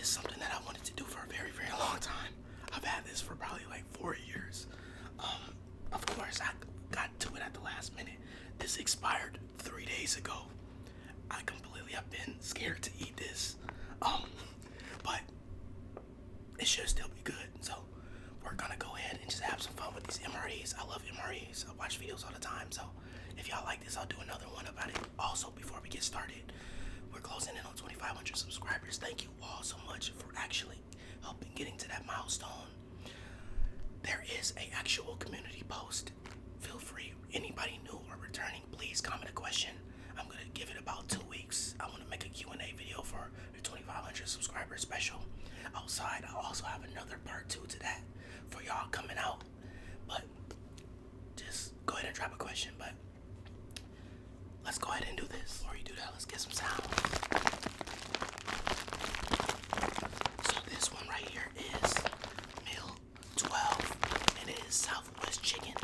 is something that I wanted to do for a very, very long time. I've had this for probably like 4 years. Of course, I got to it at the last minute. This expired 3 days ago. I completely have been scared to eat this. But it should still be good. So we're gonna go ahead and just have some fun with these MREs. I love MREs. I watch videos all the time. So if y'all like this, I'll do another one about it. Also, before we get started, we're closing in on 2,500 subscribers. Thank you all so much for actually helping getting to that milestone. There is a actual community post. Feel free, anybody new or returning, please comment a question. I'm gonna give it about 2 weeks. I want to make a Q&A video for the 2,500 subscriber special. Outside, I'll also have another part 2 to that for y'all coming out. But just go ahead and drop a question. But let's go ahead and do this. Before you do that, let's get some sound. So this one right here is meal 12, and it is Southwest chicken.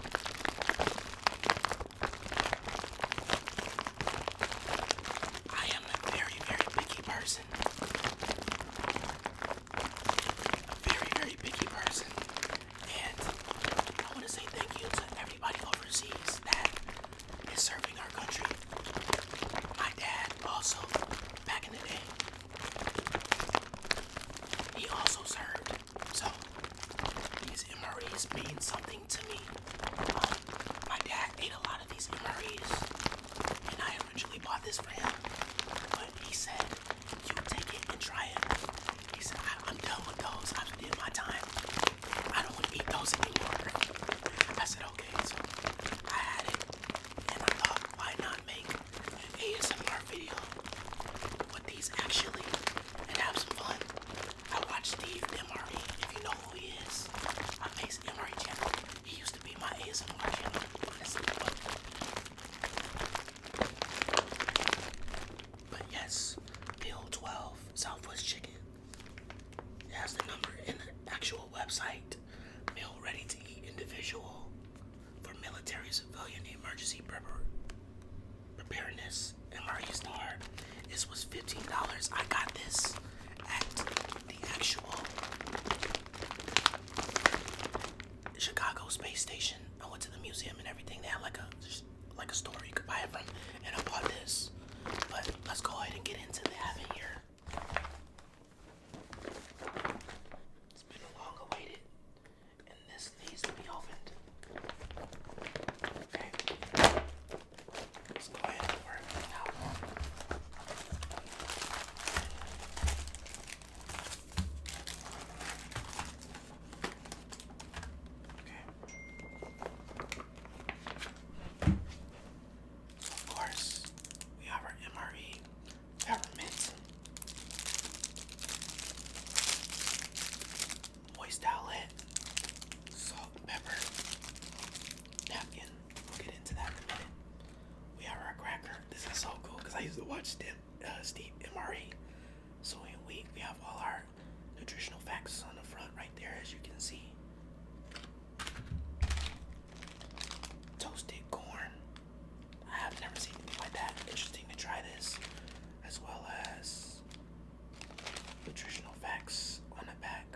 I am a very, very picky person. Very, very picky person. And I want to say thank you to everybody overseas that is serving our country. My dad also, back in the day, he also served. So these MREs mean something to me. My dad ate a lot of these MREs, and I originally bought this for him. But he said, "You take it and try it." He said, "I'm done with those. I've did my time. I don't want to eat those anymore." I said, "Okay." So I had it, and I thought, why not make an ASMR video with these actually and have some fun. I watched Steve MRE, if you know who he is. Amazing MRE channel. He used to be my ASMR channel. But yes, meal 12, Southwest chicken. It has the number in the actual website. Meal ready to eat individual for military, civilian, emergency preparedness. MRE star. This was $15. I got this at the actual Chicago Space Station. I went to the museum and everything. They had like a store you could buy it from, and I bought this. But let's go ahead and get into the having here. It's been long awaited, and this needs to be opened. Okay. Let's go ahead and work it out. Of course, we have our MRE peppermint, moist outlet, salt and pepper, napkin. We'll get into that in a minute. We have our cracker. This is so cool because I used to watch Steve MRE. So we have all our nutritional facts on the front right there, as you can see. Toasted corn. I have never seen anything like that. Interesting to try this, as well as nutritional facts on the back.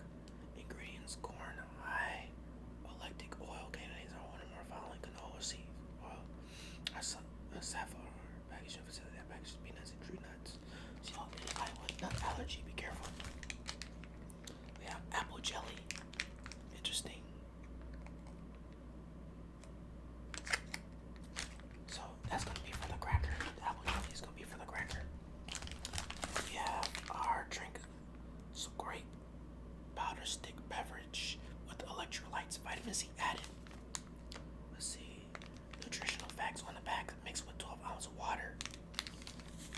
Ingredients: corn, high electric oil, candidates are one or more following canola seed oil, a safflower packaging facility that packages peanuts and tree nuts. So anybody with nut allergy, be careful. We have apple jelly. Interesting. So that's gonna be for the cracker. The apple jelly is gonna be for the cracker. We have our drink, so great powder stick beverage with electrolytes, vitamin C added. Let's see, nutritional facts on the back, mixed with 12 ounces of water.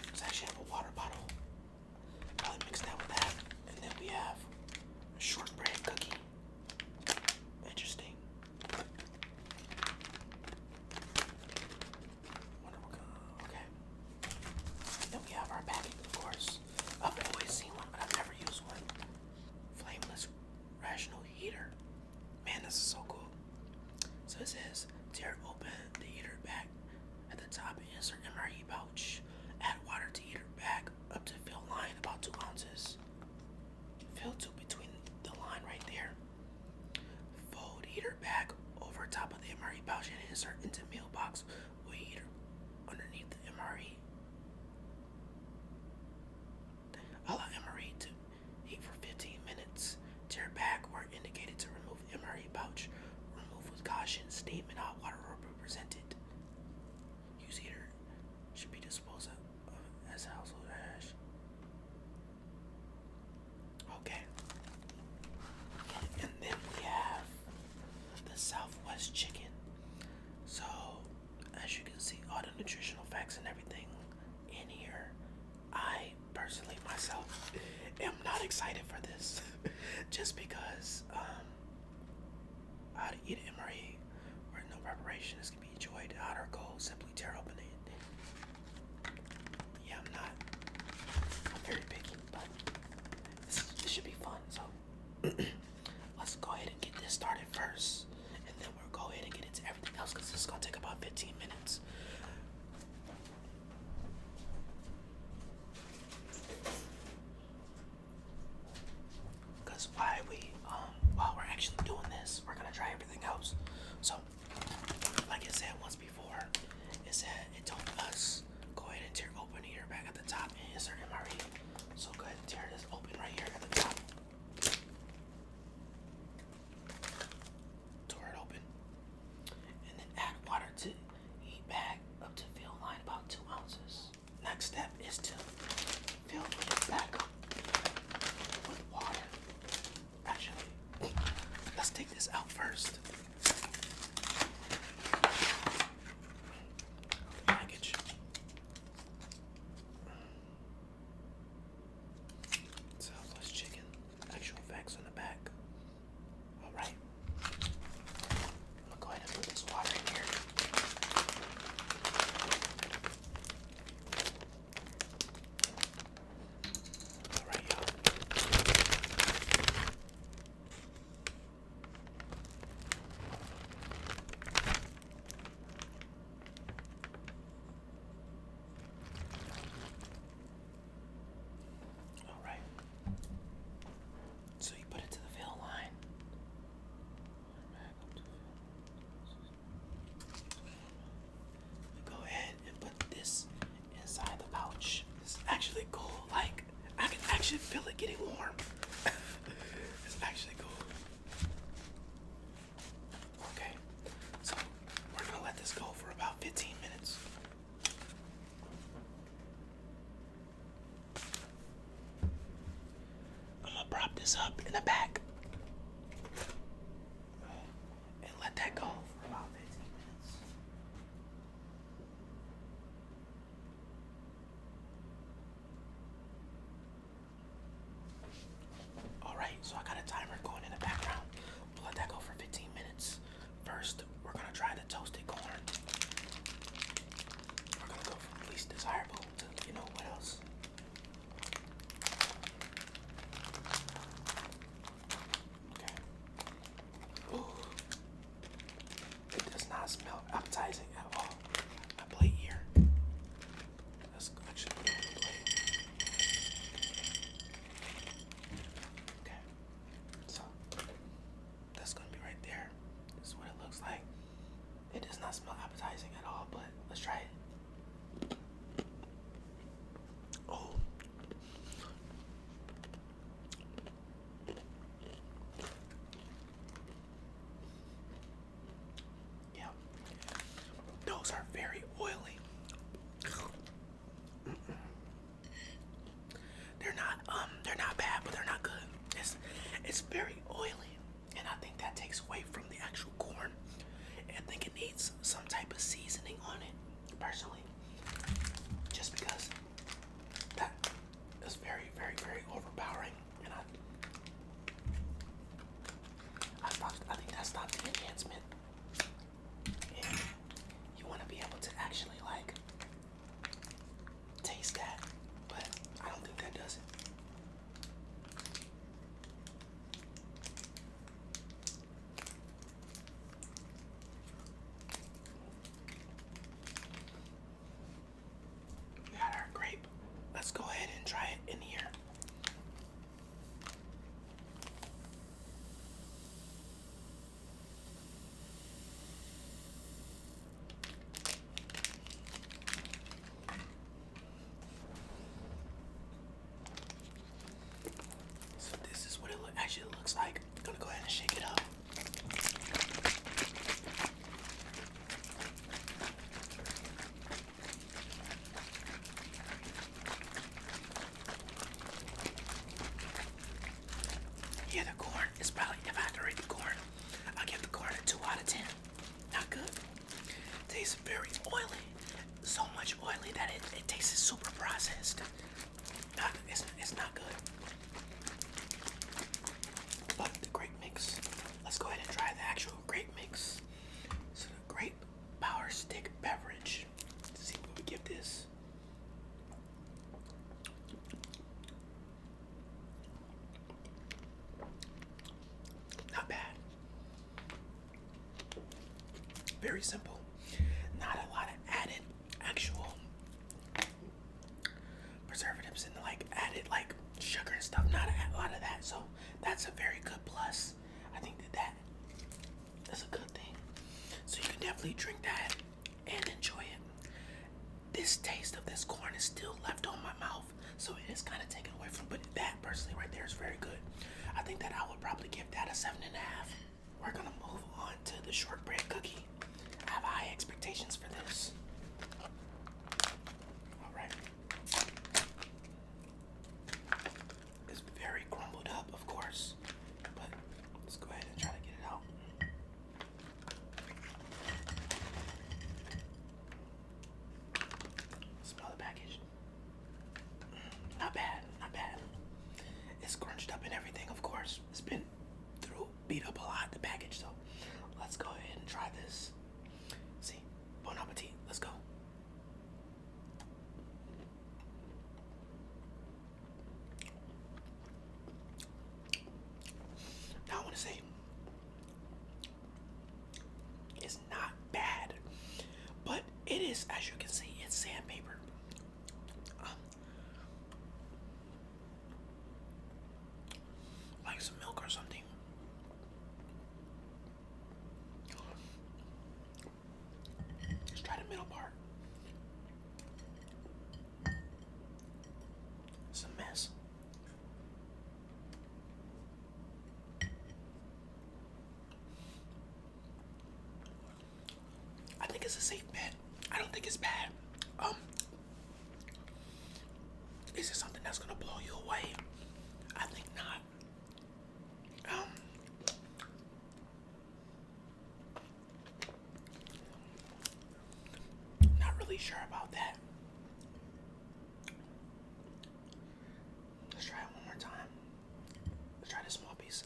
Let's actually have a water bottle. Probably mix that with that. And then we have a shortbread cookie. Interesting. Okay. Then we have our packing, of course. I've always seen one, but I've never used one. Flameless rational heater. Man, this is so cool. So it says, tear open the heater back at the top and insert MRE pouch. Add water to heater back up to steam and hot water will be presented. Use heater should be disposed of as household trash. Okay. And then we have the Southwest chicken. So, as you can see, all the nutritional facts and everything in here. I personally myself am not excited for this, just because how to eat an MRE where no preparation is can be enjoyed hot or cold. Simply tear open it. Yeah, I'm very picky, but this should be fun. So let's go ahead and get this started first, and then we'll go ahead and get into everything else because this is gonna take about 15 minutes. Because while we're actually doing this, we're gonna try everything else. So, like I said once before, it told us go ahead and tear open here back at the top and insert MRE. So go ahead and tear this open right here at the top. Tore it open, and then add water to heat bag up to fill line about 2 ounces. Next step is to fill the bag up with water. Actually, let's take this out first. Package. Southwest chicken. Actual facts on the back. Alright. I'm gonna go ahead and put this water in here. Alright, y'all. Alright. So you put it to the fill line. We go ahead and put this inside the pouch. It's actually cool. Like, I can actually feel it getting warm. It's actually cool. Okay. So we're gonna let this go for about 15 minutes. I'm gonna prop this up in the back and let that go for about 15 minutes. Alright, so I got a timer going in the background. We'll let that go for 15 minutes. First, we're gonna try the toasted corn. We're gonna go from least desirable to what else. Okay. Ooh. It does not smell appetizing at all. My plate here. Let's actually put it on the plate. Okay. So that's gonna be right there. This is what it looks like. It does not smell appetizing at all, but let's try it. Oh. Yeah. Those are very oily. They're not bad, but they're not good. It's very oily, and I think that takes away from the actual corn. I think it needs some type of seasoning on it, personally, just because that is very, very, very overpowering, and I think that's not the enhancement. And you want to be able to actually taste that, but I don't think that does it. We got our grape. Let's go ahead and try it in here. So this is what it actually looks like. I'm gonna go ahead and shake it up. It's probably, if I had to rate the corn, I'll give the corn a 2 out of 10. Not good. Tastes very oily. So much oily that it tastes super processed. It's not good. But the grape mix. Let's go ahead and try the actual grape mix. So the grape power stick beverage. Let's see what we give this. Not bad. Very simple. Not a lot of added actual preservatives and like added like sugar and stuff. Not a lot of that. So that's a very good plus. I think that is a good thing. So you can definitely drink that and enjoy it. This taste of this corn is still left on my mouth, so it is kind of taken away from. But that personally right there is very good. I think that I would probably give that a 7.5. We're gonna move on to the shortbread cookie. I have high expectations for this. All right. It's very crumbled up, of course, but let's go ahead and try to get it out. Smell the package. Not bad, not bad. It's crunched up and everything, of course. It's been beat up a lot, the package, so let's go ahead and try this. See, bon appetit, let's go. Now I want to say, it's not bad, but it is, as you can see, it's sandpaper. Like some milk or something. Let's try the middle part. It's a mess. I think it's a safe bet. I don't think it's bad. Is it something that's gonna blow you away? I think not. Not really sure about that. Let's try it one more time. Let's try this small piece.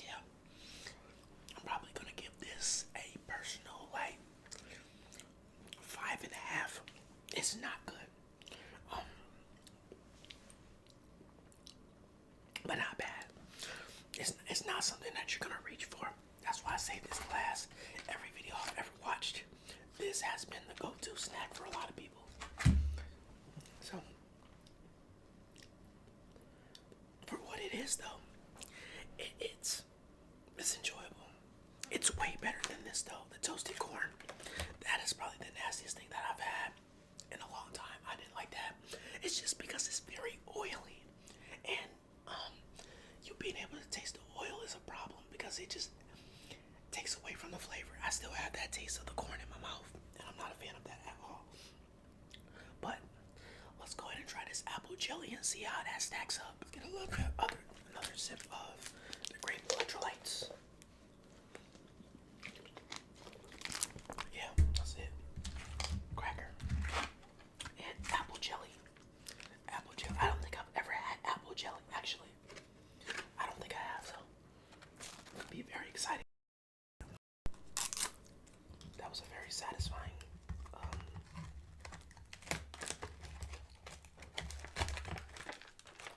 Yeah. I'm probably gonna give this a personal like 5.5. It's not good. But not bad. It's not something that you're gonna reach for. That's why I say this class. Every video I've ever watched, this has been the go-to snack for a lot of people. So, for what it is though, it's enjoyable. It's way better than this though. The toasted corn, that is probably the nastiest thing that I've had in a long time. I didn't like that. It's just because it's very oily, and you being able to taste the oil is a problem because it just takes away from the flavor. I still have that taste of the corn in my mouth, and I'm not a fan of that at all. But let's go ahead and try this apple jelly and see how that stacks up. Let's get a little bit another sip of the grape electrolytes. Yeah, that's it. Cracker and apple jelly. Apple jelly. I don't think I've ever had apple jelly, actually. I don't think I have, so it'll be very exciting. That was a very satisfying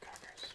crackers.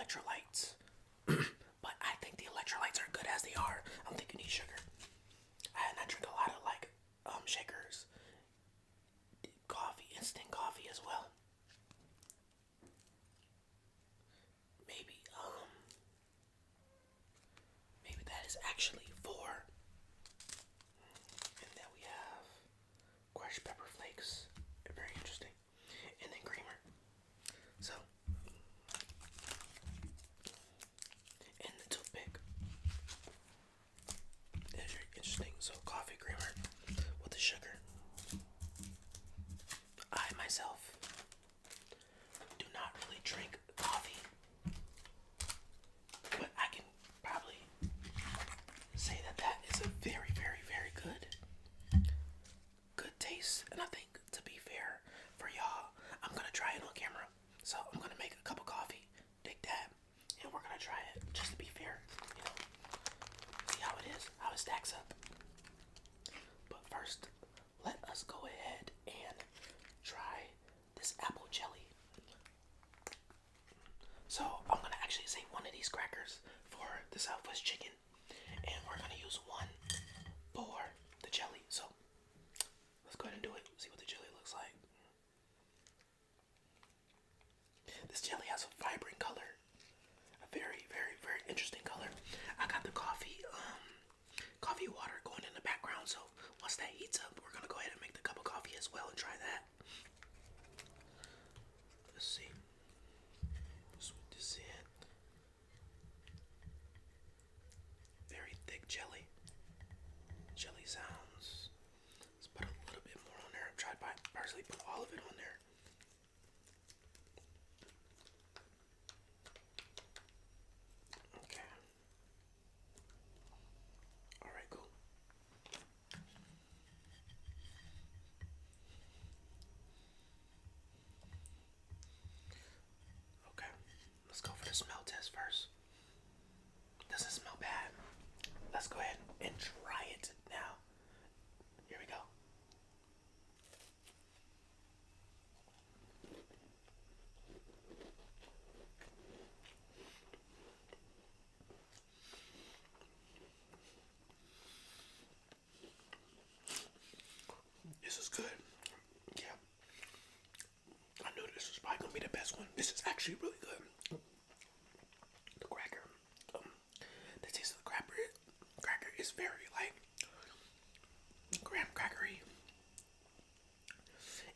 electrolytes. But I think the electrolytes are good as they are. I don't think you need sugar. And I drink a lot of like shakers, coffee, instant coffee as well. Maybe maybe that is actually four. And then we have crushed pepper flakes. Very interesting. And then creamer. So, and the toothpick. It's very interesting. So, coffee creamer with the sugar. I myself do not really drink coffee, but I can probably say that that is a very, very, very good taste. And I think, to be fair for y'all, I'm gonna try it on camera. So I'm gonna make a cup of coffee, take that, and we're gonna try it just to be fair. You know, see how it is, how it stacks up. But first, let us go ahead and try this apple jelly. So I'm gonna actually say one of these crackers for the Southwest chicken, and we're gonna use one for the jelly. So let's go ahead and do it. See what the jelly looks like. This jelly has a vibrant color, a very, very, very interesting color. I got the coffee water going in the background. So once that heats up, we're gonna go ahead and make the cup of coffee as well and try that. Let's see. Sweet this in. Very thick jelly. Jelly sounds. Let's put a little bit more on there. I've tried by personally put all of it on there. Okay. Alright, cool. Okay. Let's go for the smell test first. Doesn't smell bad. Let's go ahead and try it now. Here we go. This is good. Yeah. I knew this was probably gonna be the best one. This is actually really good. The cracker. The taste of the cracker is very like graham crackery.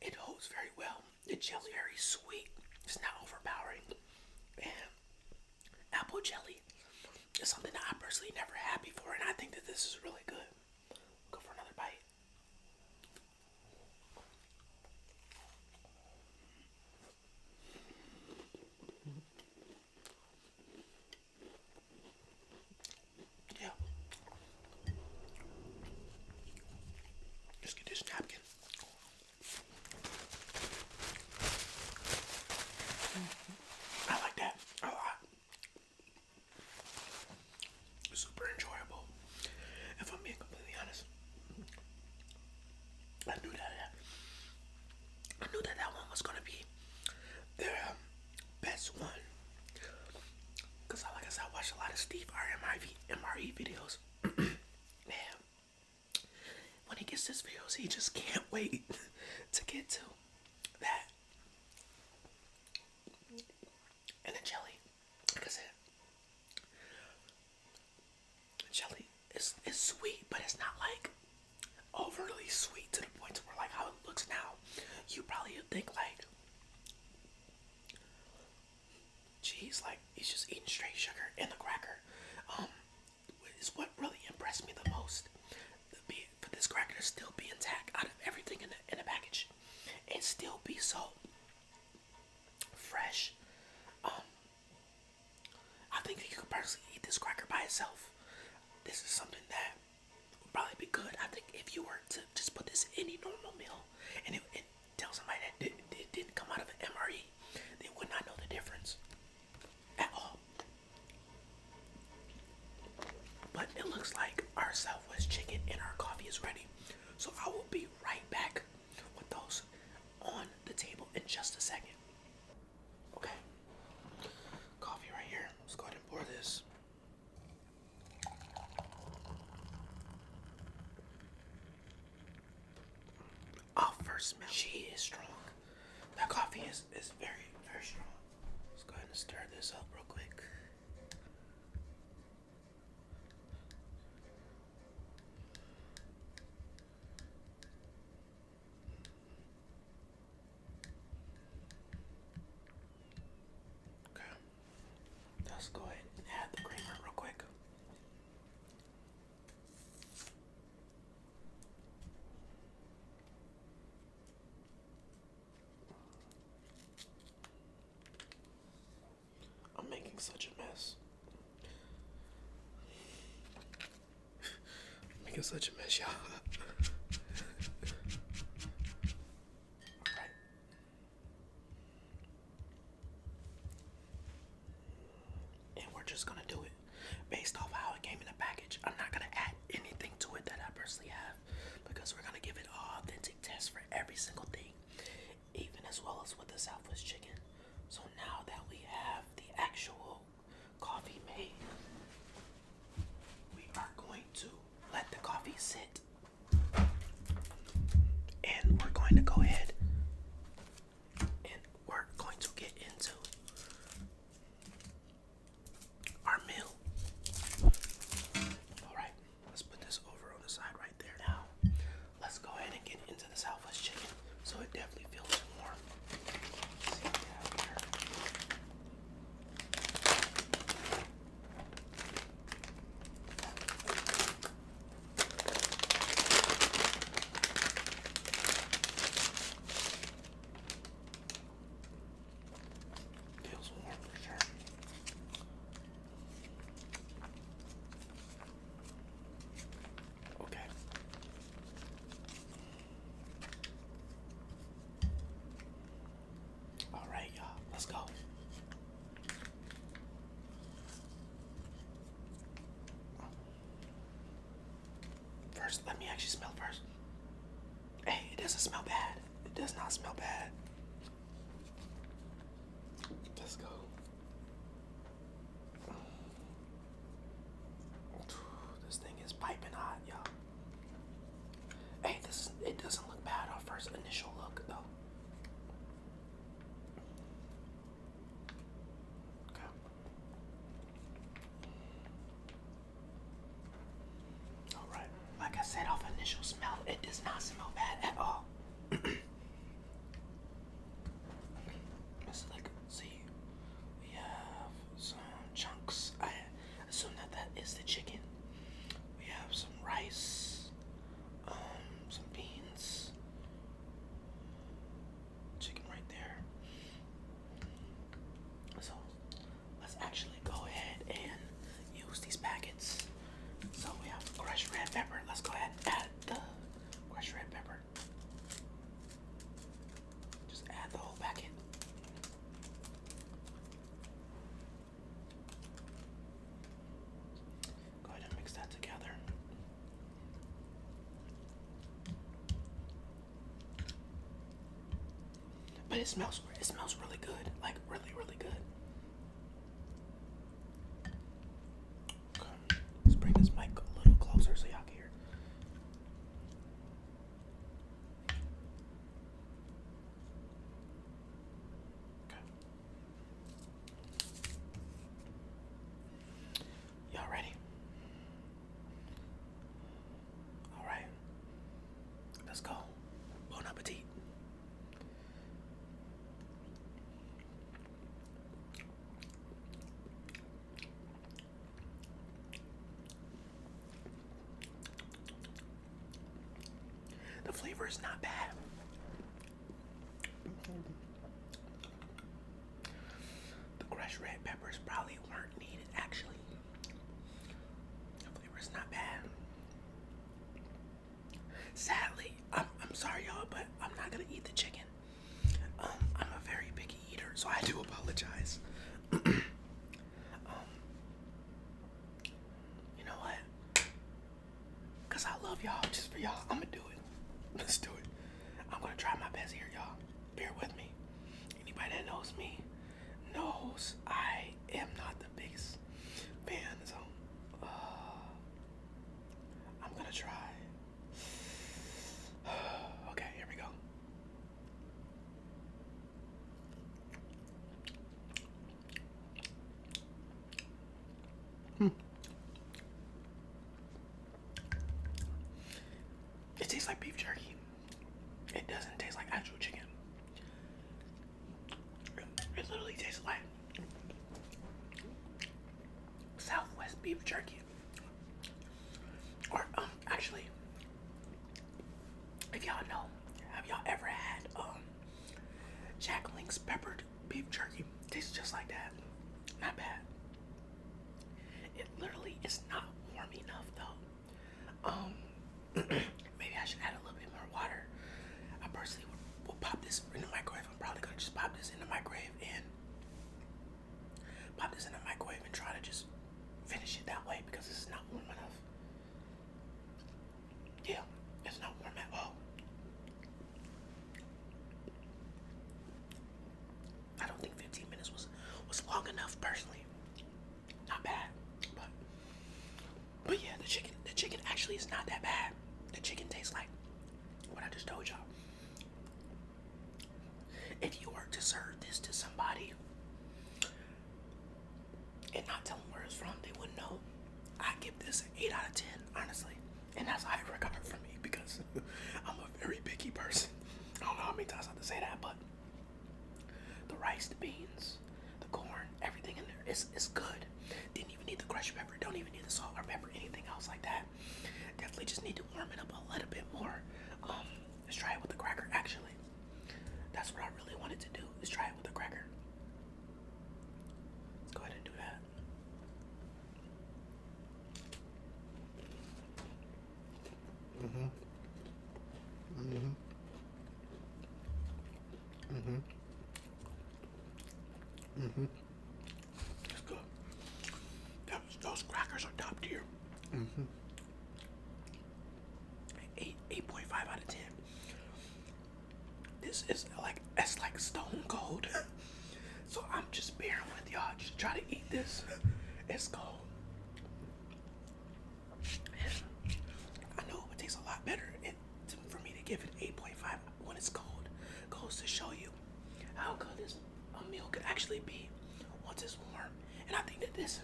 It holds very well. The jelly very sweet. It's not overpowering. And apple jelly is something that I personally never had before, and I think that this is really good. Go for another bite. Yeah. Just get this napkin. I like that a lot. Super enjoyable. If I'm being completely honest, I knew that one was gonna be the best one. Cause like I said, I watched a lot of Steve R. MRE videos. Man, when he gets his videos, he just can't wait to get to that. And the jelly, like I said, jelly is sweet, but it's not like overly sweet to the point where like how it looks now. You probably think like, geez, like he's just eating straight sugar and the cracker. Is what really impressed me the most. For this cracker to still be intact out of everything in the package, and still be so fresh. I think that you could personally eat this cracker by itself. This is something that would probably be good. I think if you were to just put this in any normal meal and tell somebody that it didn't come out of an MRE, they would not know the difference at all. But it looks like our Southwest chicken and our coffee is ready. So I will be right back with those on the table in just a second. Okay, coffee right here. smell. She is strong. That coffee is very, very strong. Let's go ahead and stir this up real quick. Okay. Let's go ahead and add the creamer real quick. I'm making such a mess. Making such a mess, y'all. Alright. And we're just gonna do it based off how it came in the package. I'm not gonna add anything to it that I personally have because we're gonna give it an authentic test for every single thing, even as well as with the Southwest chicken. So now that we have the actual coffee made, we are going to let the coffee sit. And we're going to go ahead and we're going to get into our meal. Alright, let's put this over on the side right there. Now, let's go ahead and get into the Southwest chicken so it definitely feels warm. Let's see what we have here. Feels warm for sure. Okay. All right, y'all. Let's go. First, let me actually smell first. Hey, it doesn't smell bad. It does not smell bad. Let's go. This thing is piping hot, y'all. Hey, it doesn't look bad on first initial look, though. Okay. All right. Like I said, off initial smell, it does not smell bad at all. Let's see. We have some chunks. I assume that is the chicken. We have some rice, some beans, chicken right there. So let's actually go ahead and use these packets. So we have crushed red pepper. Let's go ahead and add the crushed red pepper. Just add the whole packet. Go ahead and mix that together. But it smells really good. Like really, really good. Okay. Let's bring this mic a little closer so y'all can hear. Okay. Y'all ready? All right. Let's go. Bon appetit. The flavor is not bad. The crushed red peppers probably weren't needed, actually. The flavor is not bad. Sadly, I'm sorry, y'all, but I'm not gonna eat the chicken. I'm a very picky eater, so I do apologize. You know what? Cause I love y'all, just for y'all, I'm gonna do it. Let's do it. I'm gonna try my best here, y'all. Bear with me. Anybody that knows me knows I am not the biggest fan, so I'm gonna try. Okay, here we go. beef jerky. Or actually, if y'all know, have y'all ever had Jack Link's peppered beef jerky? Tastes just like that. Not bad. It literally is not warm enough though. Maybe I should add a little bit more water. I personally will pop this in the microwave. I'm probably gonna just pop this in the microwave and try to just finish it that way because this is not warm enough. Yeah, it's not warm at all. I don't think 15 minutes was long enough personally. Not bad, but yeah, the chicken actually is not that bad. The chicken tastes like what I just told y'all. If you were to serve this to somebody and not tell them where it's from, they wouldn't know. I give this an 8 out of 10, honestly. And that's high regard for me because I'm a very picky person. I don't know how many times I have to say that, but the rice, the beans, the corn, everything in there is good. Didn't even need the crushed pepper, don't even need the salt or pepper, anything else like that. Definitely just need to warm it up a little bit more. Let's try it with the cracker, actually. That's what I really wanted to do, is try it with the cracker. Let's go ahead and do that. It's good. Those crackers are top tier. 8.5 out of 10. This is like stone cold. So I'm just bearing with y'all. Just try to eat this. It's cold. And I know it would taste a lot better for me to give it 8.5 when it's cold. Goes to show you how good this a meal could actually be once it's warm. And I think that this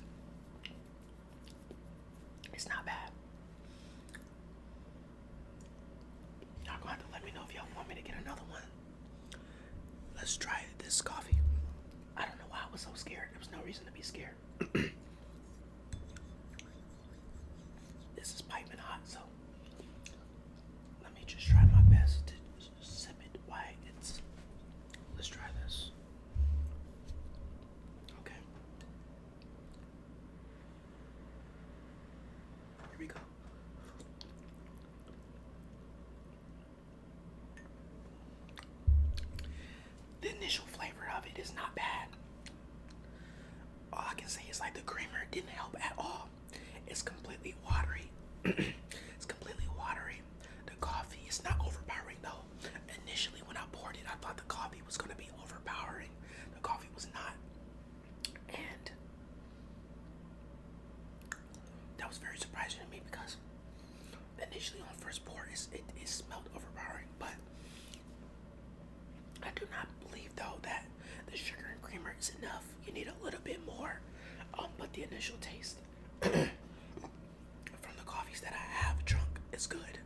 is not bad. Y'all gonna have to let me know if y'all want me to get another one. Let's try this coffee. I don't know why I was so scared. There was no reason to be scared. This is piping hot, so let me just try my best to sip it while it's. Let's try this. Okay. Here we go. The initial flavor of it is not bad. All I can say is like the creamer didn't help at all. It's completely watery. It's completely watery. The coffee is not overpowering though. Initially when I poured it, I thought the coffee was going to be overpowering. The coffee was not. And that was very surprising to me because initially on first pour, it smelled overpowering. But I do not believe though that the sugar and creamer is enough. You need a little bit more. But the initial taste from the coffees that I have drunk is good.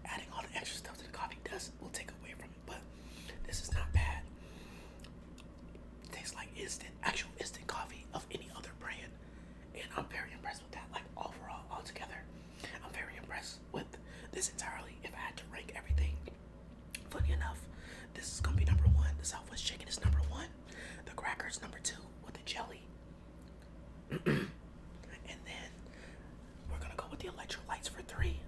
Adding all the extra stuff to the coffee will take away from it, but this is not bad. It tastes like actual instant coffee of any other brand. And I'm very impressed with that. Like overall, altogether, I'm very impressed with this entirely. If I had to rank everything, funny enough, this is gonna be number 1. The Southwest chicken is number 1. The crackers number 2 with the jelly. And then we're gonna go with the electrolytes for 3.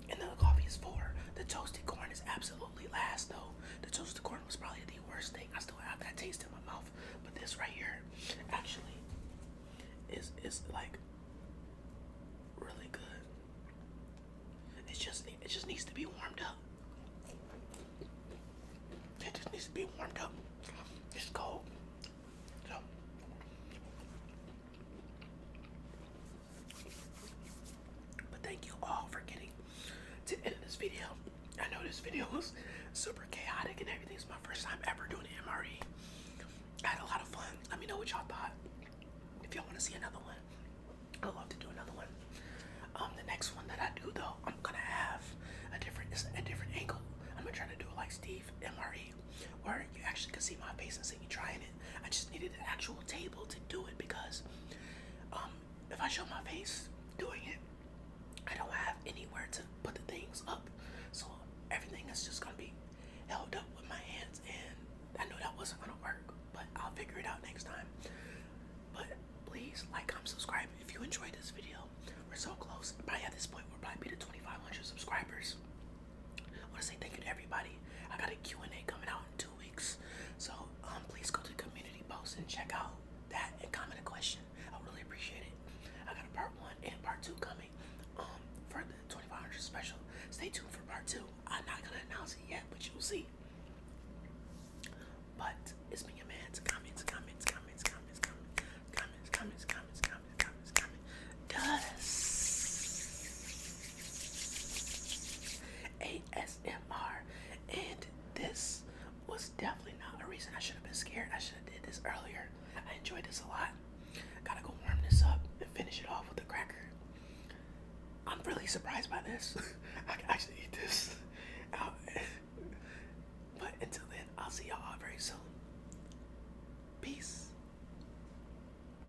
And then the coffee is 4. The toasted corn is absolutely last though. The toasted corn was probably the worst thing. I still have that taste in my mouth. But this right here actually is like really good. It just needs to be warmed up. It just needs to be warmed up. It's cold. So but thank you all for getting to the end of this video. I know this video was super chaotic and everything. It's my first time ever doing an MRE. I had a lot of fun. Let me know what y'all thought. If y'all want to see another one, I'd love to do another one. The next one that I do though, I'm gonna have a different angle. I'm gonna try to do it like Steve MRE, where you actually can see my face and see me trying it. I just needed an actual table to do it because if I show my face doing it, I don't have anywhere to put the things up. So everything is just gonna be held up with my hands, and I know that wasn't gonna work, but I'll figure it out next time. But please like, comment, subscribe if you enjoyed this video. We're so close. By at this point, we'll probably be to 2,500 subscribers. I want to say thank you to everybody. I got a Q&A coming out in 2 weeks, so please go to the community post and check out that and comment a question. I really appreciate it. I got a part 1 and part 2 coming for the 2,500 special. Stay tuned for part 2. I'm not gonna announce it yet, but you'll see. But it's been your man's comments. ASMR, and this was definitely not a reason I should have been scared. I should have did this earlier. I enjoyed this a lot. Gotta go warm this up and finish it off with a cracker. I'm really surprised by this. I can actually eat this. But until then, I'll see y'all very soon. Peace.